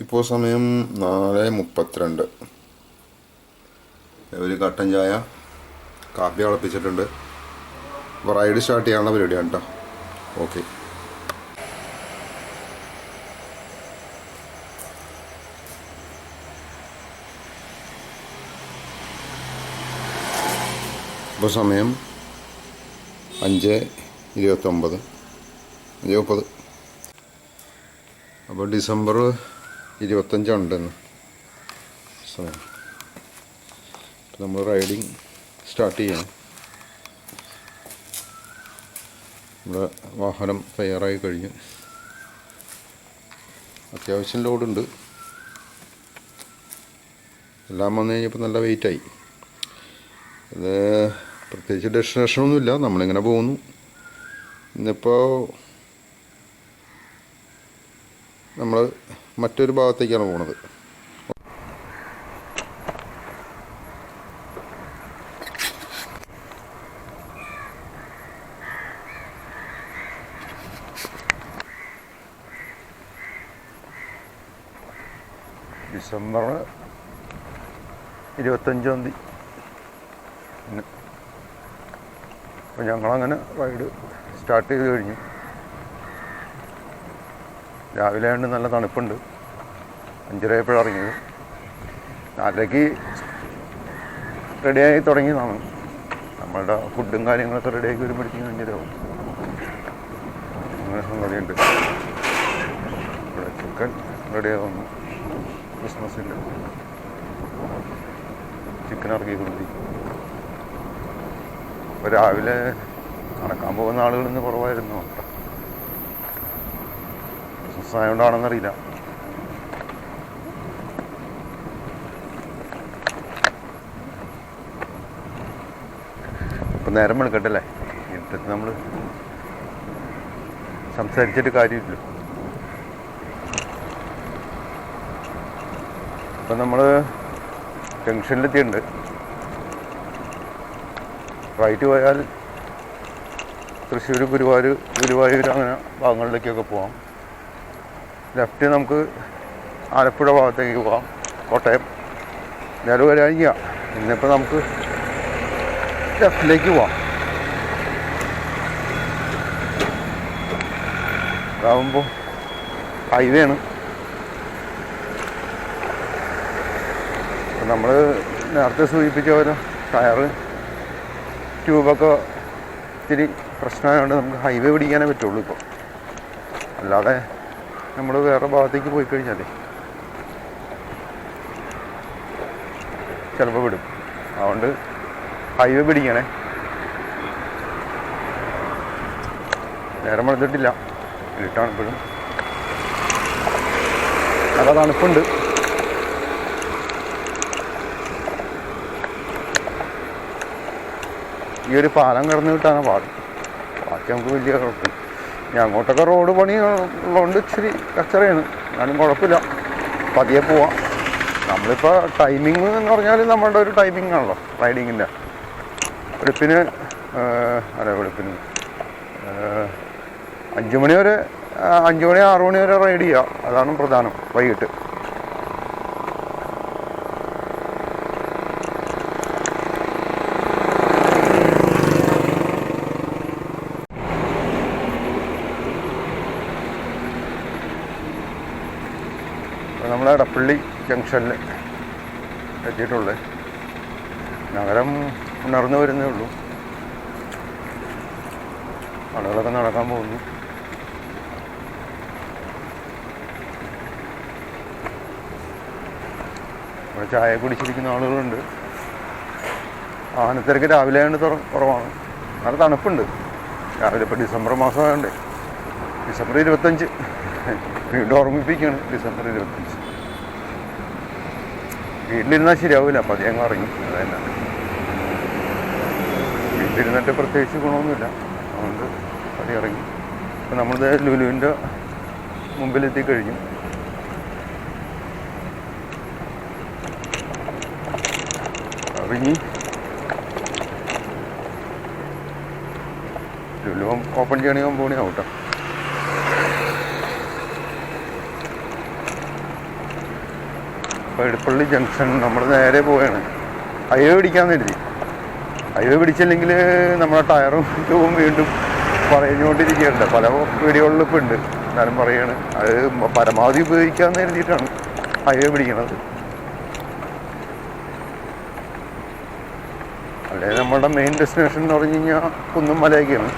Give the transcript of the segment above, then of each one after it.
ഇപ്പോൾ സമയം 4:32. ഒരു കട്ടൻ ചായ, കാപ്പി തിളപ്പിച്ചിട്ടുണ്ട്. അപ്പോൾ റൈഡ് സ്റ്റാർട്ട് ചെയ്യാനുള്ള പരിപാടിയാണ് കേട്ടോ. ഓക്കെ. ഇപ്പോൾ സമയം 5:29, 5:30. അപ്പോൾ ഡിസംബർ 25 ഉണ്ടെന്ന് സമയം. നമ്മൾ റൈഡിങ് സ്റ്റാർട്ട് ചെയ്യണം. നമ്മുടെ വാഹനം തയ്യാറായി കഴിഞ്ഞു. അത്യാവശ്യം ലോഡുണ്ട്. എല്ലാം വന്നു കഴിഞ്ഞപ്പോൾ നല്ല വെയിറ്റായി. അത് പ്രത്യേകിച്ച് ഡെസ്റ്റിനേഷനൊന്നുമില്ല, നമ്മളിങ്ങനെ പോകുന്നു. ഇന്നിപ്പോൾ നമ്മൾ മറ്റൊരു ഭാഗത്തേക്കാണ് പോകുന്നത്. ഡിസംബർ 25 അപ്പോൾ ഞങ്ങളങ്ങനെ റൈഡ് സ്റ്റാർട്ട് ചെയ്ത് കഴിഞ്ഞു. രാവിലെ ആയതുകൊണ്ട് നല്ല തണുപ്പുണ്ട്. 5:30 ആയപ്പോഴാണ് ഇറങ്ങിയത്. 4:00 റെഡിയായി തുടങ്ങിയതാണ്. നമ്മളുടെ ഫുഡും കാര്യങ്ങളൊക്കെ റെഡിയാക്കി വരുമ്പോഴത്തേക്കും 5:30 ആവും. അങ്ങനെ സംഗതിയുണ്ട്. ഇവിടെ ചിക്കൻ റെഡിയാകുന്നു. ക്രിസ്മസിൻ്റെ ചിക്കൻ ഇറക്കിക്കൊണ്ടിരിക്കും. അപ്പോൾ രാവിലെ നടക്കാൻ പോകുന്ന ആളുകൾ ഇന്ന് കുറവായിരുന്നു കേട്ടോ. ക്രിസ്മസ് ആയതുകൊണ്ടാണെന്നറിയില്ല. ഇപ്പം നേരം വെളുക്കട്ടല്ലേ, ഇരുട്ടത്ത് നമ്മൾ സംസാരിച്ചിട്ട് കാര്യമില്ല. ഇപ്പം നമ്മൾ ജംഗ്ഷനിലെത്തിയിട്ടുണ്ട്. റൈറ്റ് പോയാൽ തൃശ്ശൂർ, ഗുരുവായൂർ അങ്ങനെ ഭാഗങ്ങളിലേക്കൊക്കെ പോകാം. ലെഫ്റ്റ് നമുക്ക് ആലപ്പുഴ ഭാഗത്തേക്ക് പോകാം, കോട്ടയം. നേരെ വരാനില്ല. ഇന്നിപ്പോൾ നമുക്ക് ലെഫ്റ്റിലേക്ക് പോവാം. അതാകുമ്പോൾ ഹൈവേ ആണ്. നമ്മൾ നേരത്തെ സൂചിപ്പിച്ച പോലെ ടയറ് ട്യൂബൊക്കെ ഇത്തിരി പ്രശ്നമായതുകൊണ്ട് നമുക്ക് ഹൈവേ പിടിക്കാനേ പറ്റുള്ളൂ ഇപ്പോൾ. അല്ലാതെ നമ്മൾ വേറെ ഭാഗത്തേക്ക് പോയി കഴിഞ്ഞാലേ ചിലപ്പോൾ വിടും. അതുകൊണ്ട് ഹൈവേ പിടിക്കണേ. നേരം വെളുത്തിട്ടില്ല, ഇരുട്ടാണ് ഇപ്പോഴും. നല്ല തണുപ്പുണ്ട്. ഈ ഒരു പാലം കിടന്ന് കിട്ടാനാണ് പാട്. ബാക്കി നമുക്ക് വലിയ കുഴപ്പമില്ല. ഇനി അങ്ങോട്ടൊക്കെ റോഡ് പണി ഉള്ളതുകൊണ്ട് ഇച്ചിരി കച്ചറയാണ്. എന്നാലും കുഴപ്പമില്ല, പതിയെ പോവാം. നമ്മളിപ്പോൾ ടൈമിങ് എന്ന് പറഞ്ഞാൽ നമ്മളുടെ ഒരു ടൈമിംഗ് ആണല്ലോ റൈഡിങ്ങിൻ്റെ. വെളുപ്പിന് 5 മണി വരെ, 5 മണി 6 മണി വരെ റൈഡ് ചെയ്യുക. അതാണ് പ്രധാനം. വൈകിട്ട് നമ്മൾ എടപ്പള്ളി ജംഗ്ഷനിൽ എത്തിയിട്ടുള്ളത്. നഗരം ഉണർന്നു വരുന്നേ ഉള്ളൂ. ആളുകളൊക്കെ നടക്കാൻ പോകുന്നു. ഇവിടെ ചായ കുടിച്ചിരിക്കുന്ന ആളുകളുണ്ട്. വാഹനത്തിരക്ക് രാവിലെ ആയതുകൊണ്ട് കുറവാണ്. നല്ല തണുപ്പുണ്ട് രാവിലെ. ഇപ്പോൾ ഡിസംബർ മാസമായതുകൊണ്ട് ഡിസംബർ 25 വീണ്ടും ഓർമ്മിപ്പിക്കുകയാണ്. ഡിസംബർ 25 വീട്ടിലിരുന്നാൽ ശരിയാവില്ല. അപ്പോൾ അധികം ഇറങ്ങി. അത് തന്നെ, വീട്ടിലിരുന്നിട്ട് പ്രത്യേകിച്ച് ഗുണമൊന്നുമില്ല. അതുകൊണ്ട് പതി ഇറങ്ങി. അപ്പോൾ നമ്മളിത് ലുലുവിൻ്റെ മുമ്പിലെത്തിക്കഴിഞ്ഞു. ഇറങ്ങി ലുലു ഓപ്പൺ ചെയ്യണമെങ്കിൽ 9 മണിയാവും കേട്ടോ. ഇപ്പോൾ എടപ്പള്ളി ജംഗ്ഷൻ നമ്മൾ നേരെ പോവുകയാണ്. ഹൈവേ പിടിക്കാമെന്ന് കരുതി. ഹൈവേ പിടിച്ചില്ലെങ്കിൽ നമ്മുടെ ടയറും ട്യൂബും വീണ്ടും പറഞ്ഞുകൊണ്ടിരിക്കുകയുണ്ട്. പല വീഡിയോകളിലും ഇപ്പോൾ ഉണ്ട്. എന്നാലും പറയുകയാണ് അത് പരമാവധി ഉപയോഗിക്കാമെന്ന് കരുതിയിട്ടാണ് ഹൈവേ പിടിക്കുന്നത്. അല്ലെങ്കിൽ നമ്മുടെ മെയിൻ ഡെസ്റ്റിനേഷൻ എന്ന് പറഞ്ഞു കഴിഞ്ഞാൽ കുന്നും മലയൊക്കെയാണ്.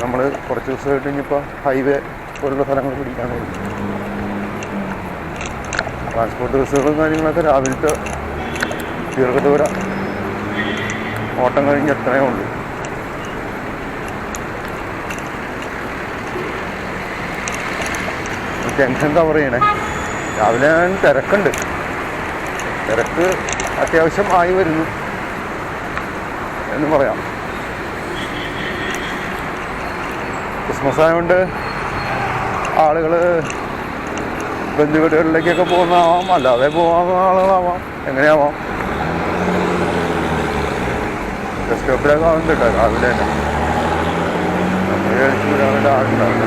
നമ്മൾ കുറച്ച് ദിവസമായിട്ട് ഇനിയിപ്പോൾ ഹൈവേ പോലുള്ള സ്ഥലങ്ങൾ പിടിക്കാൻ കഴിയും. ട്രാൻസ്പോർട്ട് ബസ്സുകളും കാര്യങ്ങളൊക്കെ രാവിലത്തെ ദീർഘദൂര ഓട്ടം കഴിഞ്ഞ് എത്രയോ ഉണ്ട്. ജംഗ്ഷൻ കവർ ചെയ്യണേ. രാവിലെ ഞാൻ തിരക്ക് അത്യാവശ്യം ആയി വരുന്നു എന്ന് പറയാം. ക്രിസ്മസ് ആയതുകൊണ്ട് ആളുകൾ ബന്ധുവീടുകളിലേക്കൊക്കെ പോകുന്നതാവാം, അല്ലാതെ പോകുന്ന ആളുകളാവാം, എങ്ങനെയാവാം. ബസ് സ്റ്റോപ്പിലൊക്കെ ആവുന്നുണ്ട് കേട്ടോ രാവിലെ തന്നെ. നമ്മൾ കഴിച്ചു രാവിലെ ആളുണ്ടാവില്ല.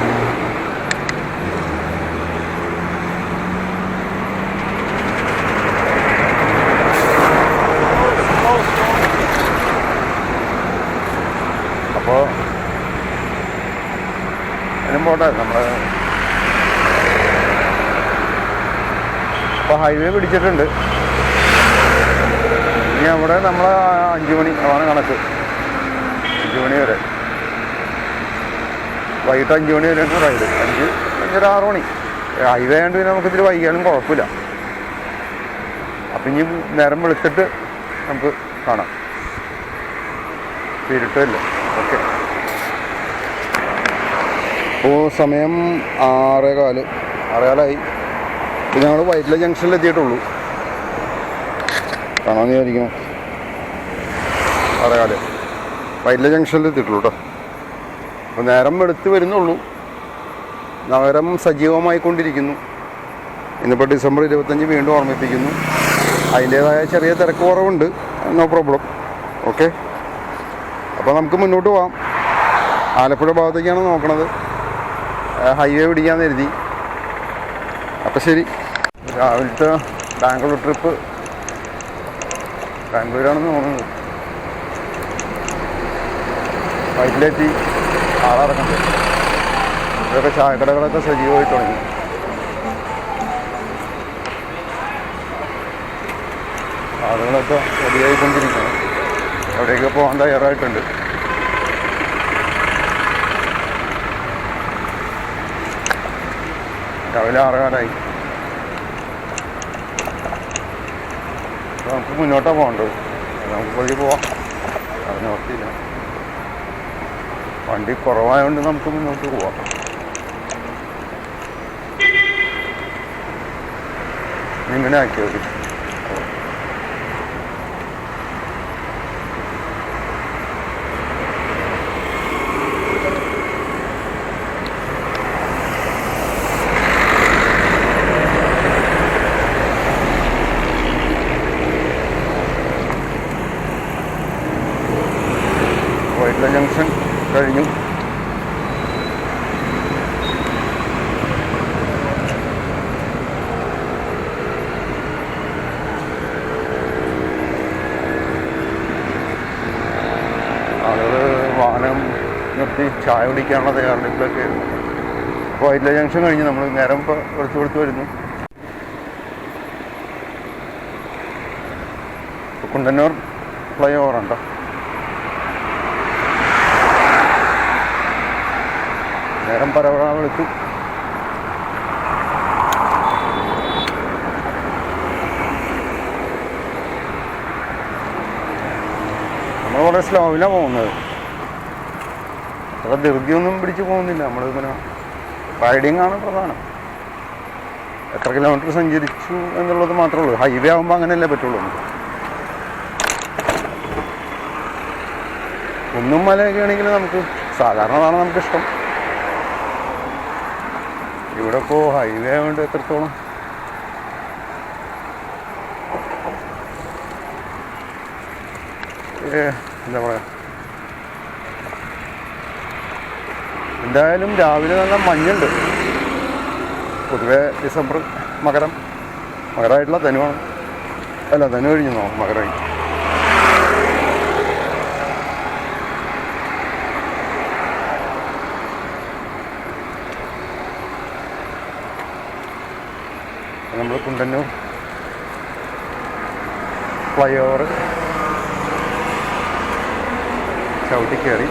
അപ്പോൾ അതിനും പോട്ടെ. നമ്മൾ ഇപ്പോൾ ഹൈവേ പിടിച്ചിട്ടുണ്ട്. ഇനി അവിടെ നമ്മൾ 5 മണി ആണ് കണക്ക്. 5 മണി വരെ, വൈകിട്ട് 5 മണി വരെയാണ് റൈഡ്. 5, 5:30, 6 മണി. ഹൈവേ ആയതുകൊണ്ട് പിന്നെ നമുക്ക് ഇതിൽ വൈകിയാലും കുഴപ്പമില്ല. അപ്പം ഇനി നേരം വെളുത്തിട്ട് നമുക്ക് കാണാം. ഇരുട്ടല്ലേ. ഓക്കെ. ഇപ്പോൾ സമയം 6:15 ഇപ്പോൾ ഞങ്ങൾ വൈറ്റില ജംഗ്ഷനിൽ എത്തിയിട്ടുള്ളൂ. കാണാമെന്ന് വിചാരിക്കണം. 6:15 വൈറ്റില ജംഗ്ഷനിൽ എത്തിയിട്ടുള്ളൂ കേട്ടോ. അപ്പോൾ നേരം വെളുത്ത് വരുന്നുള്ളൂ. നഗരം സജീവമായിക്കൊണ്ടിരിക്കുന്നു. ഇന്നിപ്പോൾ ഡിസംബർ 25 വീണ്ടും ഓർമ്മിപ്പിക്കുന്നു. അതിൻ്റേതായ ചെറിയ തിരക്ക് കുറവുണ്ട്. No problem. ഓക്കെ. അപ്പോൾ നമുക്ക് മുന്നോട്ട് പോകാം. ആലപ്പുഴ ഭാഗത്തേക്കാണ് നോക്കണത്. ഹൈവേ പിടിക്കാമെന്ന് കരുതി. അപ്പോൾ ശരി. രാവിലത്തെ ബാംഗ്ലൂർ ട്രിപ്പ് ബാംഗ്ലൂരാണെന്ന് തോന്നുന്നത്. വൈറ്റിലെത്തി ആളിറങ്ങുന്നുണ്ട്. ഇതൊക്കെ ചായക്കടകളൊക്കെ സജീവമായി തുടങ്ങി. ആളുകളൊക്കെ റെഡിയായിക്കൊണ്ടിരിക്കുന്നു. എവിടേക്ക് പോകാൻ തയ്യാറായിട്ടുണ്ട്. രാവിലെ 6:15. നമുക്ക് മുന്നോട്ടാണ് പോകേണ്ടത്. നമുക്ക് വഴി പോവാം. അത് നോക്കിയില്ല. വണ്ടി കുറവായതുകൊണ്ട് നമുക്ക് മുന്നോട്ട് പോവാം. ഇങ്ങനെ ആക്കിയോ മതി. വൈറ്റില ജംഗ്ഷൻ കഴിഞ്ഞു. ആളുകൾ വാഹനം നിർത്തി ചായ കുടിക്കാനുള്ള തയ്യാറെടുപ്പിലൊക്കെ ആയിരുന്നു. അപ്പോൾ വൈറ്റില ജംഗ്ഷൻ കഴിഞ്ഞ് നമ്മൾ നേരം ഇപ്പോൾ കുറച്ച് കൊടുത്ത് വരുന്നു. കുണ്ടന്നൂർ ഫ്ലൈ ഓവറുണ്ടോ. നേരം പരവളെടുത്തു. നമ്മൾ വളരെ സ്ലോവിലാണ് പോകുന്നത്. അത്ര ധൃതിയൊന്നും പിടിച്ച് പോകുന്നില്ല. നമ്മളിങ്ങനെ റൈഡിങ് ആണ് പ്രധാനം. എത്ര കിലോമീറ്റർ സഞ്ചരിച്ചു എന്നുള്ളത് മാത്രമേ ഉള്ളൂ. ഹൈവേ ആകുമ്പോൾ അങ്ങനെയല്ലേ പറ്റുള്ളൂ. കുന്നും മലയൊക്കെ ആണെങ്കിൽ നമുക്ക് സാധാരണ അതാണ് നമുക്കിഷ്ടം. ഇവിടെ ഇപ്പോൾ ഹൈവേ ആയതുകൊണ്ട് എത്രത്തോളം എന്താ പറയുക. എന്തായാലും രാവിലെ നല്ല മഞ്ഞുണ്ട്. പൊതുവെ ഡിസംബർ മകരമായിട്ടുള്ള ധനുവാണ്. അല്ല, ധനു കഴിഞ്ഞോ മകരമായി. നമ്മൾ കുണ്ടന്നൂർ ഫ്ലൈ ഓവർ ചവിട്ടി കയറി.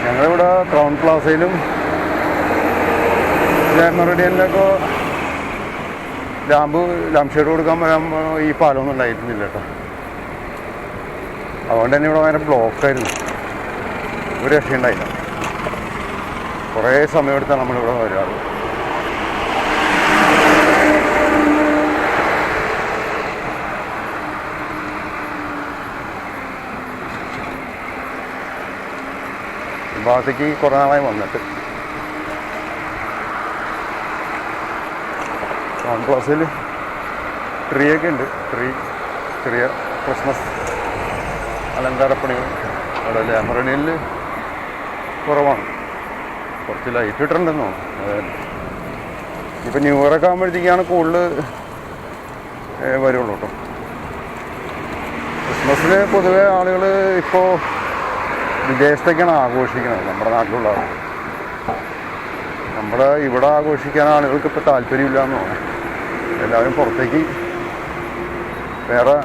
ഞങ്ങളിവിടെ ക്രൗൺ പ്ലാസയിലും മെറിഡിയനിലൊക്കെ ലാമ്പ് ഷെയ്ഡ് കൊടുക്കാൻ വരുമ്പോൾ ഈ പാലമൊന്നും ഉണ്ടായിരുന്നില്ല കേട്ടോ. അതുകൊണ്ട് തന്നെ ഇവിടെ ഭയങ്കര ബ്ലോക്കായിരുന്നു, ഒരു രക്ഷയുണ്ടായില്ല. കുറേ സമയമെടുത്താണ് നമ്മളിവിടെ വരാറ്. ഭാഗത്തേക്ക് കുറേ നാളായി വന്നിട്ട്. ക്രൗൺ പ്ലാസയിൽ ട്രീ ഒക്കെ ഉണ്ട്. ചെറിയ ക്രിസ്മസ് അലങ്കാരപ്പണികൾ. അവിടെ ലാമറണിയിൽ കുറവാണ്, കുറച്ച് ലൈറ്റ് ഇട്ടിട്ടുണ്ടെന്ന് തോന്നുന്നു. അതായത് ഇപ്പം ന്യൂ ഇയറൊക്കെ ആകുമ്പോഴത്തേക്കാണ് കൂടുതൽ വരുള്ളൂ കേട്ടോ. ക്രിസ്മസിന് പൊതുവെ ആളുകൾ ഇപ്പോൾ വിദേശത്തേക്കാണ് ആഘോഷിക്കുന്നത്, നമ്മുടെ നാട്ടിലുള്ള ആളുകൾ. നമ്മുടെ ഇവിടെ ആഘോഷിക്കാൻ ആളുകൾക്ക് ഇപ്പോൾ താല്പര്യമില്ല എന്ന് തോന്നുന്നു. എല്ലാവരും പുറത്തേക്ക് വേറെ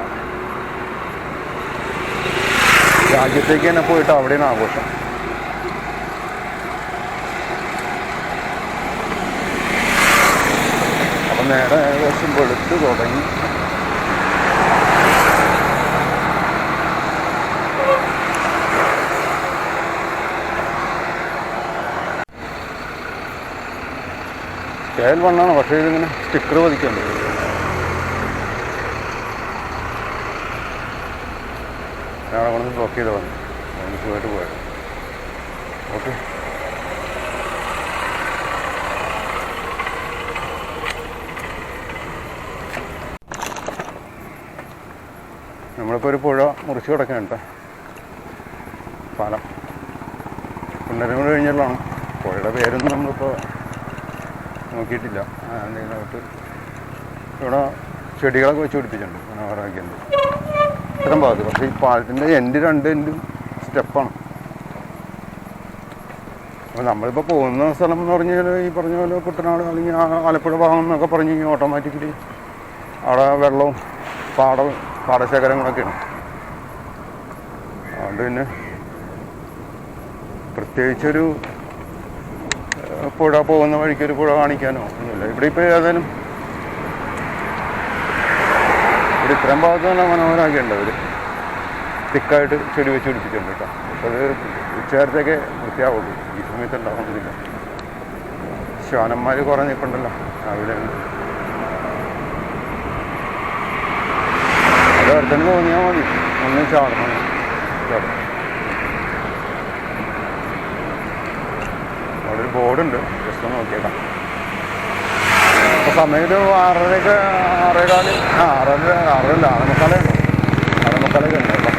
രാജ്യത്തേക്ക് തന്നെ പോയിട്ട് അവിടെയാണ് ആഘോഷം. അപ്പം നേരെ ഏകദേശം വെളുത്ത് തുടങ്ങി. KL1 ആണ്, പക്ഷേ ഇതിങ്ങനെ സ്റ്റിക്കർ പതിക്കുന്നുണ്ട്. ഞാൻ അവിടെ നിന്ന് ബ്ലോക്ക് ചെയ്ത് വന്നു, അതിന് സുഖമായിട്ട് പോയത്. ഓക്കെ, നമ്മളിപ്പോൾ ഒരു പുഴ മുറിച്ച് കിടക്കുകയാണ് കേട്ടോ. പാലം കുണ്ടന്നൂർ കഴിഞ്ഞുള്ളതാണ്. പുഴയുടെ പേരൊന്നും നമ്മളിപ്പോൾ നോക്കിയിട്ടില്ല. അതിനകത്ത് ഇവിടെ ചെടികളൊക്കെ വെച്ച് പിടിപ്പിച്ചിട്ടുണ്ട്, മനോഹരമാക്കിയിട്ടുണ്ട് ഇത്തരം ഭാഗത്ത്. പക്ഷേ ഈ പാലത്തിൻ്റെ രണ്ട് എൻഡും സ്റ്റെപ്പാണ്. അപ്പോൾ നമ്മളിപ്പോൾ പോകുന്ന സ്ഥലം എന്ന് പറഞ്ഞാൽ ഈ പറഞ്ഞ പോലെ കുട്ടനാട് അല്ലെങ്കിൽ ആലപ്പുഴ ഭാഗം എന്നൊക്കെ പറഞ്ഞ് കഴിഞ്ഞാൽ ഓട്ടോമാറ്റിക്കലി അവിടെ വെള്ളവും പാടശേഖരങ്ങളൊക്കെയാണ്. അതുകൊണ്ട് പിന്നെ പ്രത്യേകിച്ചൊരു പുഴ പോകുന്ന വഴിക്കൊരു പുഴ കാണിക്കാനോ ഒന്നുമില്ല. ഇവിടെ ഇപ്പോൾ ഏതായാലും ഇവിടെ ഇത്രയും ഭാഗത്ത് നല്ല മനോഹരമാക്കിയുണ്ട്. അവർ തിക്കായിട്ട് ചെടി വെച്ച് പിടിപ്പിച്ചിട്ടുണ്ട് കേട്ടോ. പക്ഷെ അത് ഉച്ചനേരത്തേക്ക് വൃത്തിയാവുള്ളൂ, ഈ സമയത്ത് ഉണ്ടാകുന്നില്ല. ശ്വാനന്മാർ കുറേ നിൽപ്പുണ്ടല്ലോ രാവിലെ. അത് അടുത്തന്നെ തോന്നിയാൽ മതി, ഒന്നും ചാടണം. അവിടെ ഒരു ബോർഡുണ്ട്, ജസ്റ്റ് ഒന്ന് നോക്കിയേക്കാം. അപ്പോൾ സമയം ഒരു 6:30 6:15 6:45 ഉണ്ട് കേട്ടോ.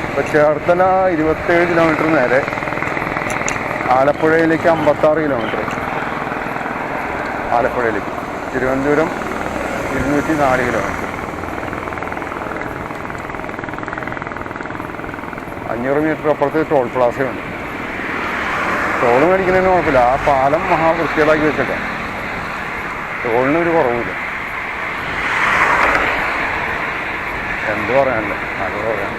ഇപ്പോൾ ചേർത്തല 27 കിലോമീറ്റർ നേരെ, ആലപ്പുഴയിലേക്ക് 56 കിലോമീറ്റർ. ആലപ്പുഴയിലേക്ക് തിരുവനന്തപുരം 204 കിലോമീറ്റർ. 500 മീറ്റർ അപ്പുറത്ത് ടോൾ പ്ലാസയുണ്ട്. ടോൾ മേടിക്കുന്നതിന് കുഴപ്പമില്ല, ആ പാലം മഹാവൃത്തികളാക്കി വെച്ചേക്കാം. ടോളിനൊരു കുറവില്ല. എന്ത് പറയാനല്ലോ, അത് പറയാൻ.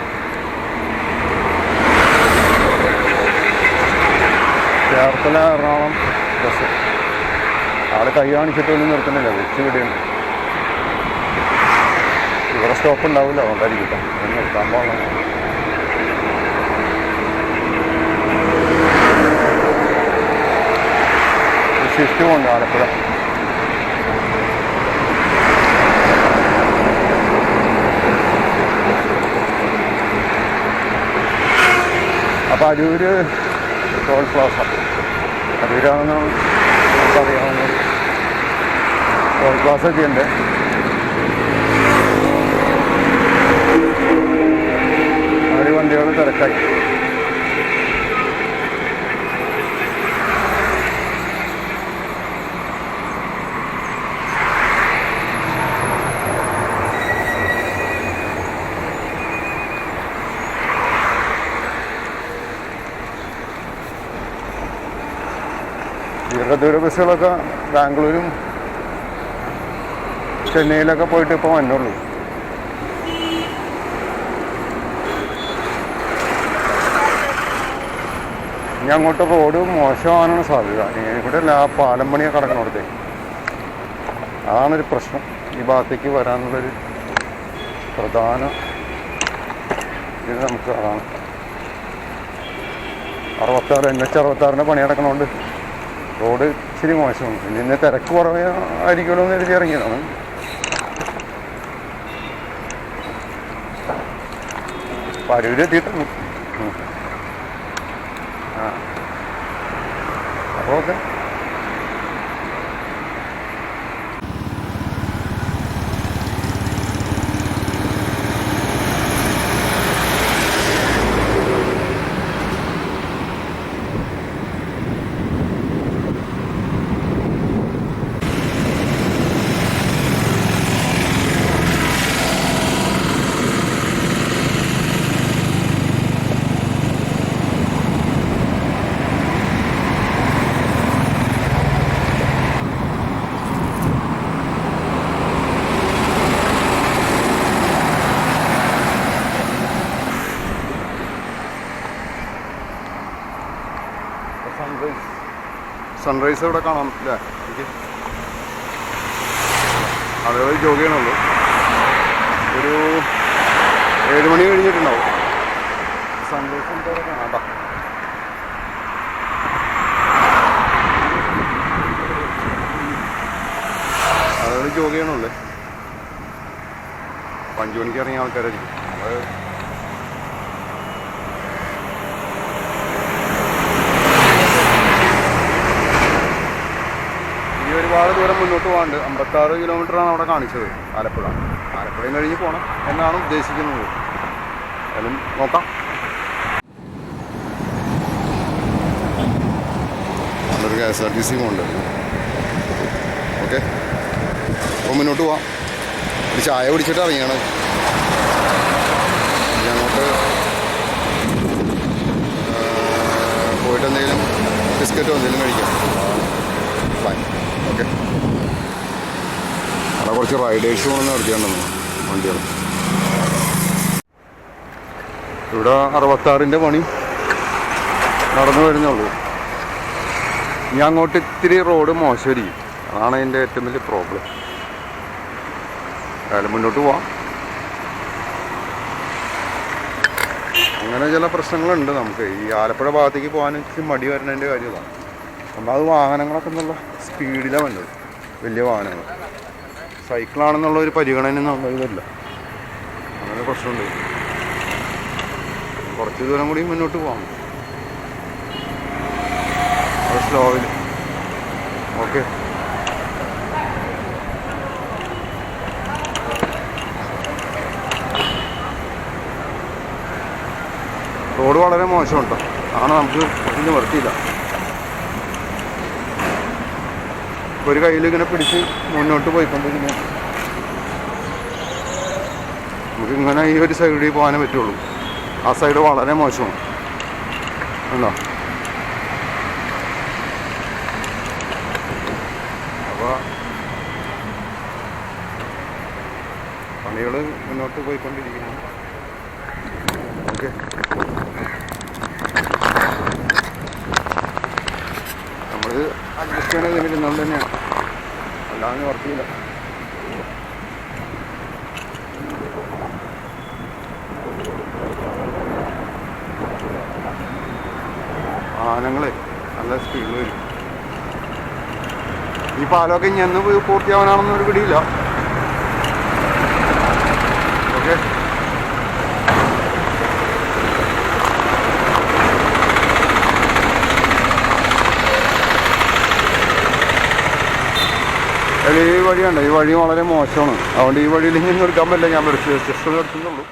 ചേർത്തല എറണാകുളം ബസ് ആള് കൈ കാണിച്ചിട്ട് ഒന്നും നിർത്തുന്നില്ല, വെച്ച് വിടുന്നുണ്ട്. ഇവിടെ സ്റ്റോപ്പ് ഉണ്ടാവില്ല, അതുകൊണ്ടായിരിക്കും അത് നിർത്താൻ പാടില്ല. ഷിഫ്റ്റ് പോകുന്നുണ്ട് ആലപ്പുഴ. അപ്പോൾ അരൂര് ടോൾ പ്ലാസ, അരൂരാണെന്ന് നമുക്കറിയാവുന്നത്. ടോൾ പ്ലാസ എത്തിയുണ്ട്. ഒരു വണ്ടികൾ തിരക്കായി. ദീർഘദൂര ബസ്സുകളൊക്കെ ബാംഗ്ലൂരും ചെന്നൈയിലൊക്കെ പോയിട്ട് ഇപ്പോൾ വന്നുള്ളൂ. ഇനി അങ്ങോട്ട് റോഡ് മോശമാകാനാണ് സാധ്യത. ഇവിടെ എല്ലാ പാലം പണിയൊക്കെ കിടക്കണോടത്തേ, അതാണൊരു പ്രശ്നം. ഈ ഭാഗത്തേക്ക് വരാനുള്ളൊരു പ്രധാന ഇത് നമുക്ക് അതാണ്. 66 NH 66 പണി കിടക്കണോണ്ട് റോഡ് ഇച്ചിരി മോശമാണ്. ഇന്ന് തിരക്ക് കുറവേ ആയിരിക്കുമല്ലോ എന്ന് എഴുതി ഇറങ്ങിയതാണ്. പരൂരെത്തിയിട്ടുണ്ട്. അപ്പോൾ ഓക്കെ. സൺറൈസ് ഇവിടെ കാണാം അല്ലേ? എനിക്ക് ആളുകൾ ജോഗ് ചെയ്യണുള്ളൂ. ഒരു 7 മണി കഴിഞ്ഞിട്ടുണ്ടാവും. സൺറൈസ് എന്താ കാണാം. ആളുകൾ ജോഗ് ചെയ്യണുള്ളൂ. 5 മണിക്ക് ഇറങ്ങിയ ആൾക്കാരായിരിക്കും. ഒരുപാട് ദൂരം മുന്നോട്ട് പോകാണ്ട് 56 കിലോമീറ്ററാണ് അവിടെ കാണിച്ചത്. ആലപ്പുഴയും കഴിഞ്ഞ് പോകണം എന്നാണ് ഉദ്ദേശിക്കുന്നത്. അതിലും നോക്കാം. നല്ലൊരു KSRTC ഉണ്ട്. ഓക്കെ, അപ്പോൾ മുന്നോട്ട് പോവാം. ഒരു ചായ കുടിച്ചിട്ട് ഇറങ്ങിയാണ്. അങ്ങോട്ട് പോയിട്ട് എന്തെങ്കിലും ബിസ്ക്കറ്റോ എന്തെങ്കിലും കഴിക്കാം. ഓക്കെ, അവിടെ കുറച്ച് റൈഡേഴ്സ് കൊണ്ടൊന്ന് നിർത്തിയിട്ടുണ്ടെന്ന് വണ്ടികൾ. ഇവിടെ 66 പണി നടന്നു വരുന്നുള്ളൂ. ഇനി അങ്ങോട്ട് ഇത്തിരി റോഡ് മോശമായിരിക്കും. അതാണ് അതിൻ്റെ ഏറ്റവും വലിയ പ്രോബ്ലം. അതായത് മുന്നോട്ട് പോവാം. അങ്ങനെ ചില പ്രശ്നങ്ങളുണ്ട് നമുക്ക്. ഈ ആലപ്പുഴ ഭാഗത്തേക്ക് പോകാൻ ഇച്ചിരി മടി വരുന്നതിൻ്റെ കാര്യമാണ്. ഒന്നാമത് വാഹനങ്ങളൊക്കെ എന്നുള്ള സ്പീഡിലാണ് വന്നത്. വലിയ വാഹനങ്ങൾ സൈക്കിളാണെന്നുള്ള ഒരു പരിഗണന ഇതില്ല. അങ്ങനെ പ്രശ്നമുണ്ട്. കുറച്ച് ദൂരം കൂടി മുന്നോട്ട് പോകാം. അത് സ്ലോവിൽ. ഓക്കെ, റോഡ് വളരെ മോശമുണ്ടോ ആണ്. നമുക്ക് ഇതിന് നിർത്തിയില്ല. ഒരു കയ്യിൽ ഇങ്ങനെ പിടിച്ച് മുന്നോട്ട് പോയിക്കൊണ്ടിരിക്കുന്നു. നമുക്ക് ഇങ്ങനെ ഈ ഒരു സൈഡിൽ പോകാനേ പറ്റുള്ളൂ. ആ സൈഡ് വളരെ മോശമാണ്. ഉണ്ടോ? അപ്പോൾ പണികൾ മുന്നോട്ട് പോയിക്കൊണ്ടിരിക്കുന്നു. ഓക്കെ, നമ്മൾ അഡ്ജസ്റ്റ് ചെയ്യണത് ഇതിലിരുന്നുകൊണ്ട് തന്നെയാണ്. അല്ലാതെ വർക്കില്ല. വാഹനങ്ങളെ നല്ല സ്പീഡിൽ വരും. ഈ പാലമൊക്കെ ഇനി എന്ന് പൂർത്തിയാവാനാണെന്നൊരു പിടിയില്ല. ഓക്കെ, ഈ വഴിയുണ്ട്, ഈ വഴി വളരെ മോശമാണ്. അതുകൊണ്ട് ഈ വഴിയിൽ ഇങ്ങനെ എടുക്കാൻ പറ്റില്ല, ഞാൻ ജസ്റ്റ് എടുക്കുന്നുള്ളൂ.